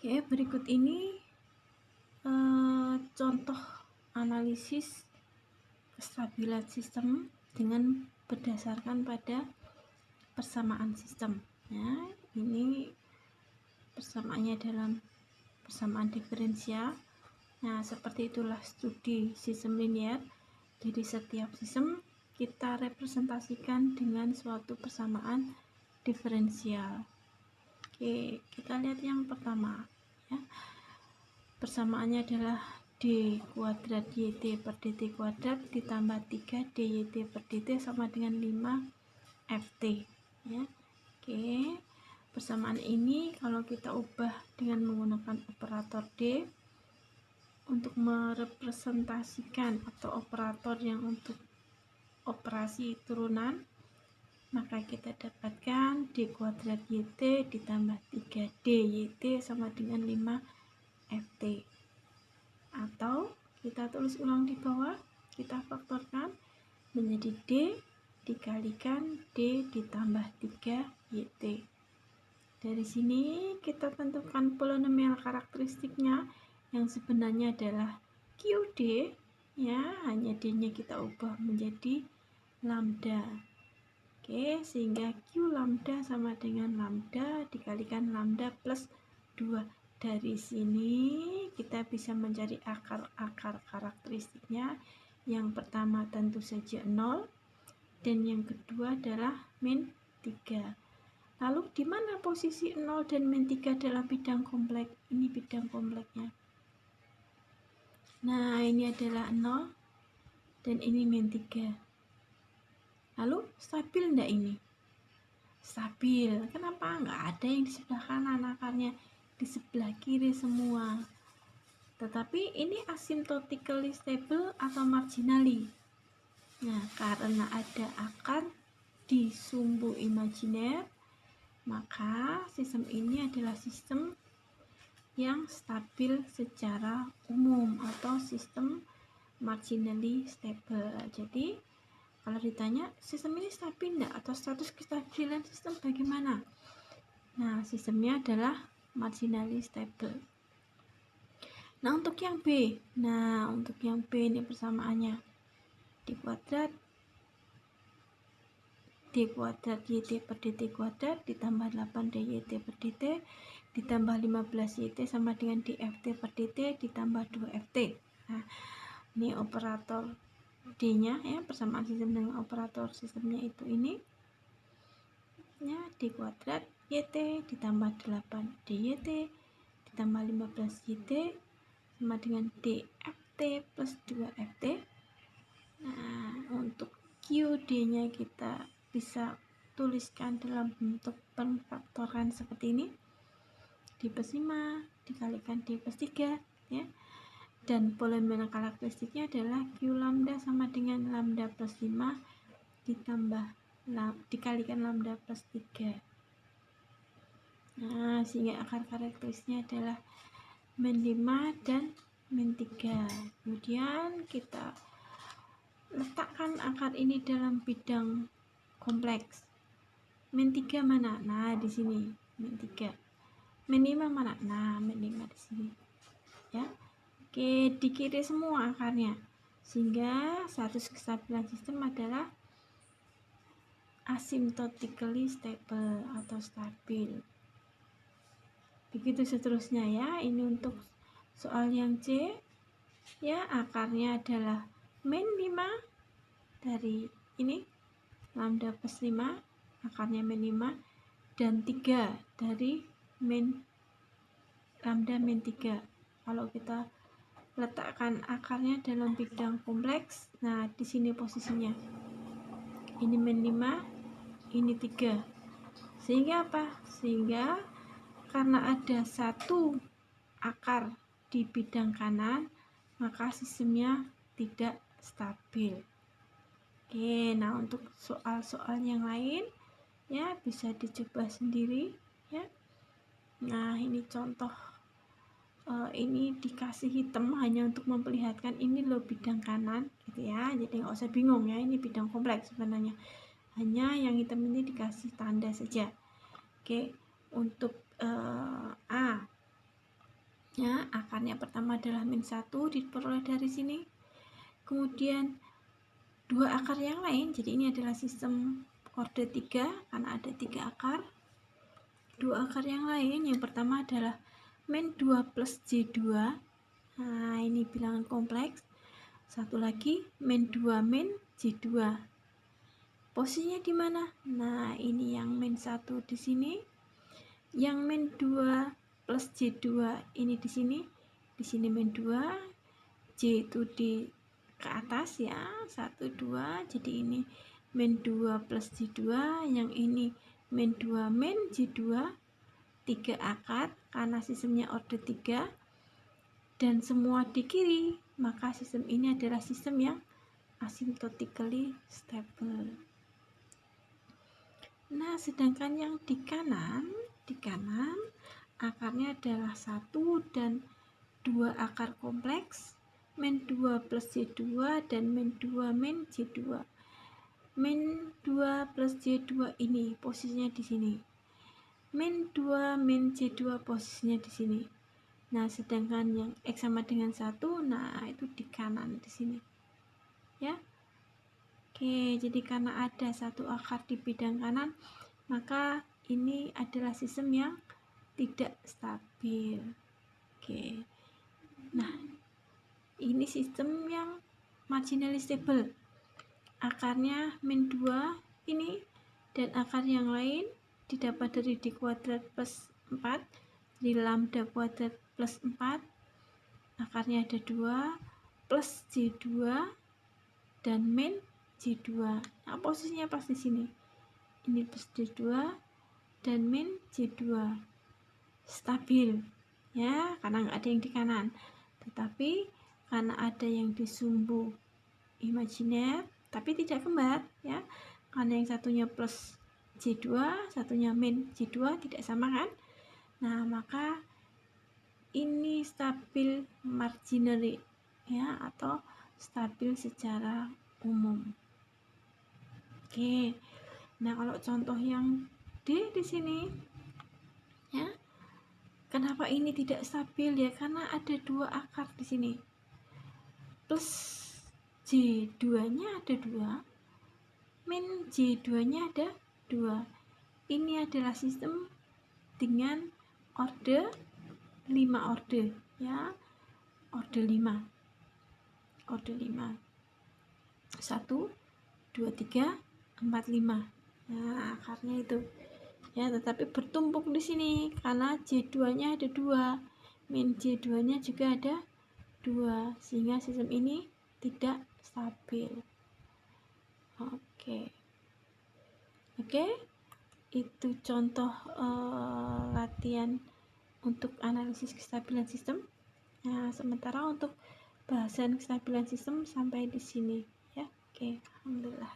Oke, berikut ini contoh analisis kestabilan sistem dengan berdasarkan pada persamaan sistem. Ya, ini persamaannya dalam persamaan diferensial. Nah, seperti itulah studi sistem linear. Jadi setiap sistem kita representasikan dengan suatu persamaan diferensial. Oke, kita lihat yang pertama. Ya. Persamaannya adalah d kuadrat yt per dt kuadrat ditambah 3 dyt per dt sama dengan 5 ft. Ya. Oke, persamaan ini kalau kita ubah dengan menggunakan operator d untuk merepresentasikan atau operator yang untuk operasi turunan, maka kita dapatkan d kuadrat yt ditambah 3 dyt sama dengan 5 ft. Atau kita tulis ulang di bawah, kita faktorkan menjadi d dikalikan d ditambah 3 yt. Dari sini kita tentukan polinomial karakteristiknya yang sebenarnya adalah qd, ya, hanya d-nya kita ubah menjadi lambda. Oke, sehingga q lambda sama dengan lambda dikalikan lambda plus 2. Dari sini kita bisa mencari akar-akar karakteristiknya. Yang pertama tentu saja 0 dan yang kedua adalah min 3. Lalu di mana posisi 0 dan min 3 dalam bidang kompleks? Ini bidang kompleksnya. Nah, ini adalah 0 dan ini min 3. Lalu stabil enggak ini? Stabil. Kenapa? Enggak ada yang di sebelah kanan akarnya, di sebelah kiri semua. Tetapi ini asymptotically stable atau marginally. Nah, karena ada akar di sumbu imajiner, maka sistem ini adalah sistem yang stabil secara umum atau sistem marginally stable. Jadi kalau ditanya sistem ini stabil enggak atau status kestabilan sistem bagaimana? Nah, sistemnya adalah marginally stable. Nah, untuk yang B. Nah, untuk yang B ini persamaannya d kuadrat yt per dt kuadrat ditambah 8 dyt per dt ditambah 15 yt sama dengan dft per dt ditambah 2ft. Nah, ini operator d-nya, ya, persamaan sistem dengan operator sistemnya itu ini, ya, d kuadrat yt ditambah 8 dyt ditambah 15 yt sama dengan dft plus 2ft. Nah, untuk qd-nya kita bisa tuliskan dalam bentuk pemfaktoran seperti ini, d plus 5 dikalikan d plus 3, ya. Dan polinomial karakteristiknya adalah q lambda sama dengan lambda plus 5 ditambah dikalikan lambda plus 3. Nah, sehingga akar karakteristiknya adalah min 5 dan min 3. Kemudian kita letakkan akar ini dalam bidang kompleks. Min 3 mana? Nah, di sini min 3. Min 5 mana? Nah, min 5 di sini. Ya. Oke, di kiri semua akarnya. Sehingga status kestabilan sistem adalah asymptotically stable atau stabil. Begitu seterusnya, ya. Ini untuk soal yang C. Ya, akarnya adalah min 5 dari ini lambda plus 5, akarnya min 5, dan 3 dari min lambda min 3. Kalau kita letakkan akarnya dalam bidang kompleks, nah di sini posisinya ini min 5, ini 3. Sehingga apa? Sehingga karena ada satu akar di bidang kanan, maka sistemnya tidak stabil. Oke, nah untuk soal-soal yang lain, ya, bisa dicoba sendiri, ya. Nah, ini contoh, ini dikasih hitam hanya untuk memperlihatkan ini loh bidang kanan, gitu ya. Jadi nggak usah bingung, ya, ini bidang kompleks sebenarnya. Hanya yang hitam ini dikasih tanda saja. Oke, untuk A, Ya, akarnya pertama adalah min 1 diperoleh dari sini. Kemudian dua akar yang lain, jadi ini adalah sistem orde 3 karena ada 3 akar. Dua akar yang lain, yang pertama adalah min 2 plus J2. Nah, ini bilangan kompleks. Satu lagi min 2 min J2. Posisinya di mana? Nah, ini yang min 1 di sini. Yang min 2 plus J2 ini di sini. Di sini min 2. J itu di ke atas ya. 1 2. Jadi ini min 2 plus J2, yang ini min 2 min J2. 3 akar karena sistemnya orde 3 dan semua di kiri, maka sistem ini adalah sistem yang asymptotically stable. Nah, sedangkan yang di kanan akarnya adalah 1 dan 2 akar kompleks, min 2 plus J2 dan min 2 min J2. Min 2 plus J2 ini posisinya di sini. Min 2 min J2 posisinya di sini. Nah, sedangkan yang X sama dengan 1, nah itu di kanan di sini. Ya. Oke, jadi karena ada satu akar di bidang kanan, maka ini adalah sistem yang tidak stabil. Oke. Nah, ini sistem yang marginally stable. Akarnya min 2 ini dan akar yang lain didapat dari D kuadrat plus 4, jadi lambda kuadrat plus 4. Akarnya ada 2 plus J2 dan min J2. Nah, posisinya pas di sini. Ini plus J2 dan min J2. Stabil. Ya, karena nggak ada yang di kanan. Tetapi karena ada yang di sumbu imajiner, tapi tidak kembar, ya. Karena yang satunya plus J2, satunya min J2, tidak sama kan? Nah, maka ini stabil marginally, ya, atau stabil secara umum. Oke. Nah, kalau contoh yang D di sini, ya. Kenapa ini tidak stabil ya? Karena ada 2 akar di sini. Plus J2-nya ada 2, min J2-nya ada 2. Ini adalah sistem dengan orde 5 orde, ya. Orde 5. Orde 5. 1 2 3 4 5. Nah, akarnya itu. Ya, tetapi bertumpuk di sini karena J2-nya ada 2, min J2-nya juga ada 2, sehingga sistem ini tidak stabil. Oke, itu contoh latihan untuk analisis kestabilan sistem. Nah, sementara untuk bahasan kestabilan sistem sampai di sini, ya. Oke, alhamdulillah.